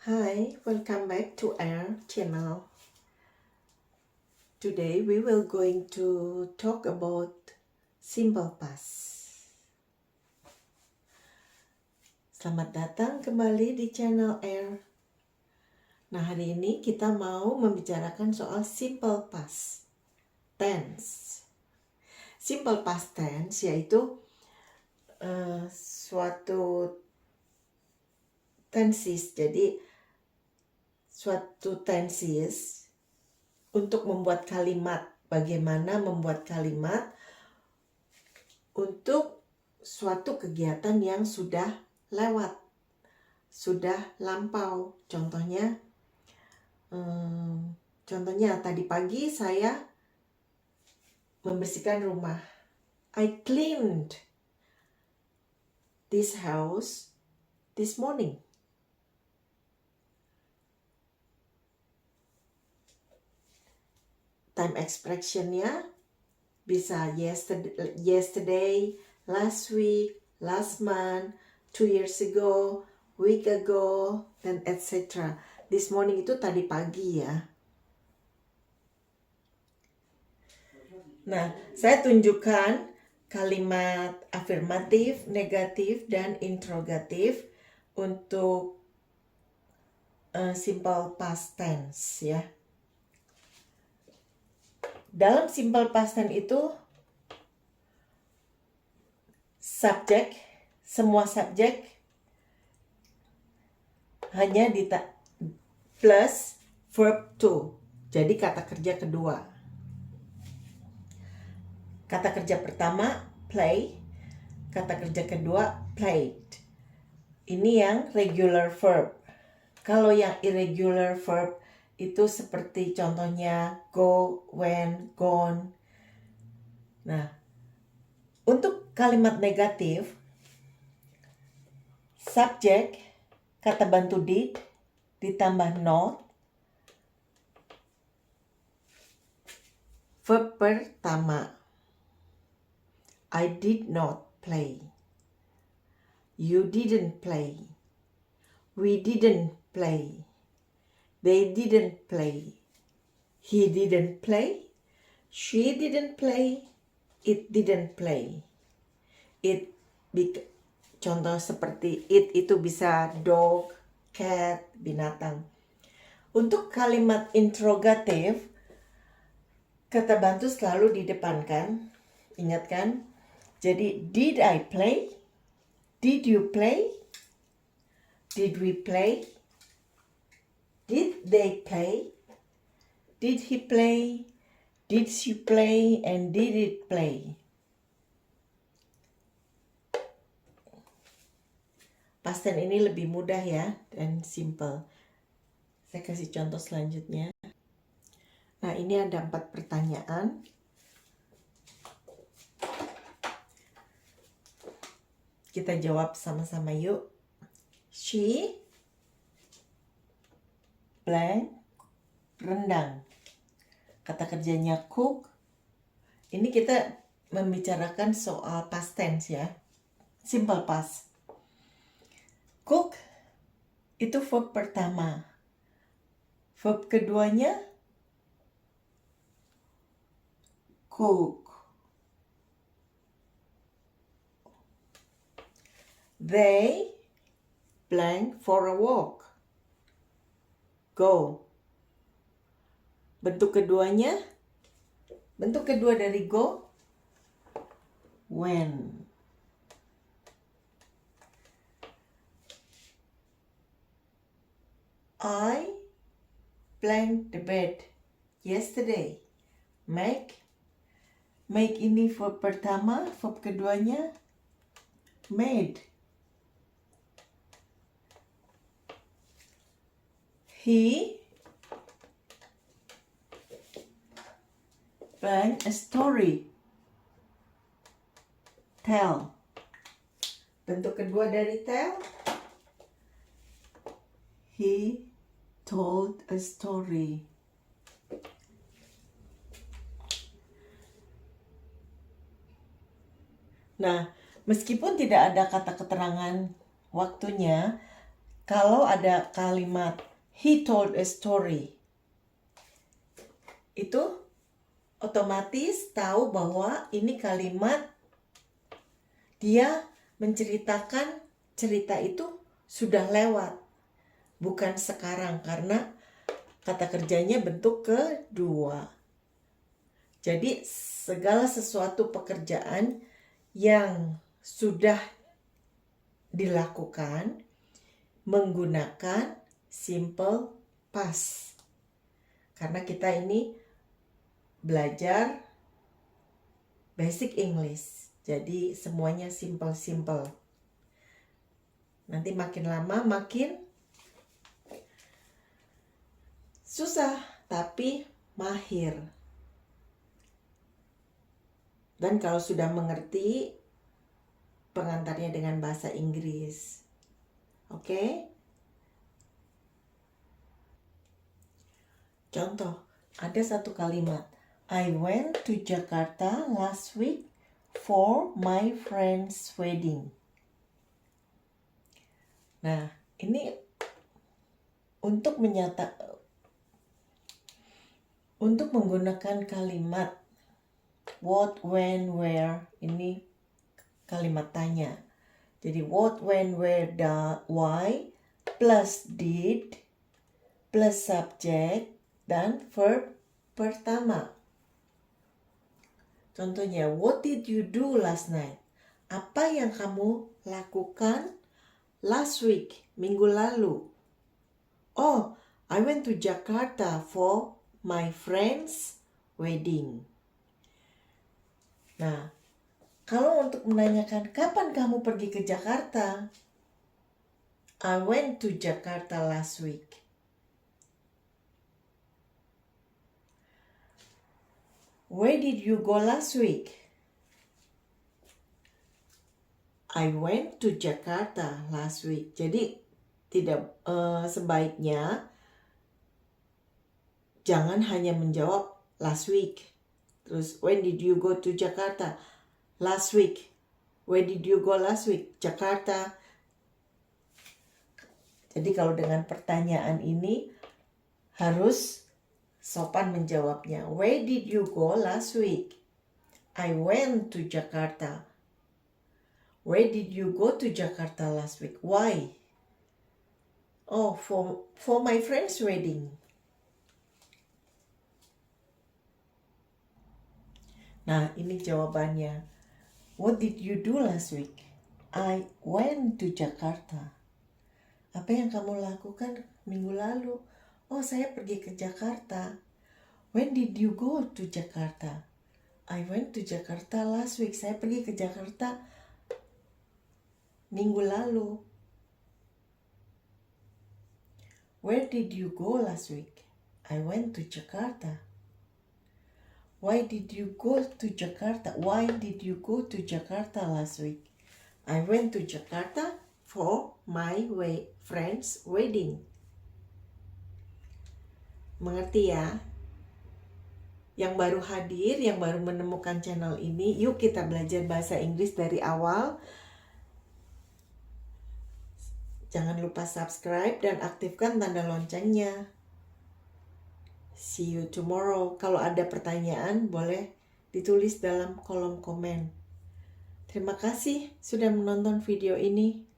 Hi, welcome back to our channel. Today we will going to talk about simple past. Selamat datang kembali di channel Air. Nah, hari ini kita mau membicarakan soal simple past tense. Simple past tense yaitu suatu tenses. Jadi suatu tenses untuk membuat kalimat, bagaimana membuat kalimat untuk suatu kegiatan yang sudah lewat, sudah lampau. Contohnya tadi pagi saya membersihkan rumah. I cleaned this house this morning. Time expressionnya bisa yesterday, last week, last month, 2 years ago, week ago, dan etc. This morning itu tadi pagi ya. Nah, saya tunjukkan kalimat afirmatif, negatif, dan interrogatif untuk simple past tense ya. Dalam simple past tense itu subjek, semua subjek hanya plus verb to. Jadi kata kerja kedua. Kata kerja pertama play, kata kerja kedua played. Ini yang regular verb. Kalau yang irregular verb itu seperti contohnya go, went, gone. Nah, untuk kalimat negatif, subjek, kata bantu did, ditambah not, verb pertama. I did not play. You didn't play. We didn't play. They didn't play. He didn't play. She didn't play. It didn't play. Contoh seperti it itu bisa dog, cat, binatang. Untuk kalimat interrogatif, kata bantu selalu didepankan. Ingat kan? Jadi, did I play? Did you play? Did we play? Did they play? Did he play? Did she play? And did it play? Past tense ini lebih mudah ya dan simple. Saya kasih contoh selanjutnya. Nah, ini ada 4 pertanyaan. Kita jawab sama-sama yuk. She blank rendang. Kata kerjanya cook. Ini kita membicarakan soal past tense ya. Simple past. Cook itu verb pertama. Verb keduanya cook. They blank for a walk. Go. Bentuk kedua dari go, when. I blank the bed yesterday. Make ini verb pertama, verb keduanya made. He blank a story. Tell. Bentuk kedua dari tell. He told a story. Nah, meskipun tidak ada kata keterangan waktunya, kalau ada kalimat he told a story, itu otomatis tahu bahwa ini kalimat dia menceritakan cerita itu sudah lewat, bukan sekarang, karena kata kerjanya bentuk kedua. Jadi segala sesuatu pekerjaan yang sudah dilakukan menggunakan simple past. Karena kita ini belajar basic English. Jadi semuanya simple. Nanti makin lama makin susah, tapi mahir. Dan kalau sudah mengerti, pengantarnya dengan bahasa Inggris. Oke? Contoh, ada satu kalimat. I went to Jakarta last week for my friend's wedding. Nah, ini untuk menggunakan kalimat what, when, where, ini kalimat tanya. Jadi what, when, where, why, plus did, plus subject, dan verb pertama. Contohnya, what did you do last night? Apa yang kamu lakukan last week, minggu lalu? Oh, I went to Jakarta for my friend's wedding. Nah, kalau untuk menanyakan kapan kamu pergi ke Jakarta, I went to Jakarta last week. Where did you go last week? I went to Jakarta last week. Jadi tidak sebaiknya jangan hanya menjawab last week. Terus when did you go to Jakarta? Last week. Where did you go last week? Jakarta. Jadi kalau dengan pertanyaan ini harus sopan menjawabnya. Where did you go last week? I went to Jakarta. Where did you go to Jakarta last week? Why? Oh, for my friend's wedding. Nah, ini jawabannya. What did you do last week? I went to Jakarta. Apa yang kamu lakukan minggu lalu? Oh, saya pergi ke Jakarta. When did you go to Jakarta? I went to Jakarta last week. Saya pergi ke Jakarta minggu lalu. Where did you go last week? I went to Jakarta. Why did you go to Jakarta? Why did you go to Jakarta last week? I went to Jakarta for my friend's wedding. Mengerti ya? Yang baru hadir, yang baru menemukan channel ini, yuk kita belajar bahasa Inggris dari awal. Jangan lupa subscribe dan aktifkan tanda loncengnya. See you tomorrow. Kalau ada pertanyaan, boleh ditulis dalam kolom komen. Terima kasih sudah menonton video ini.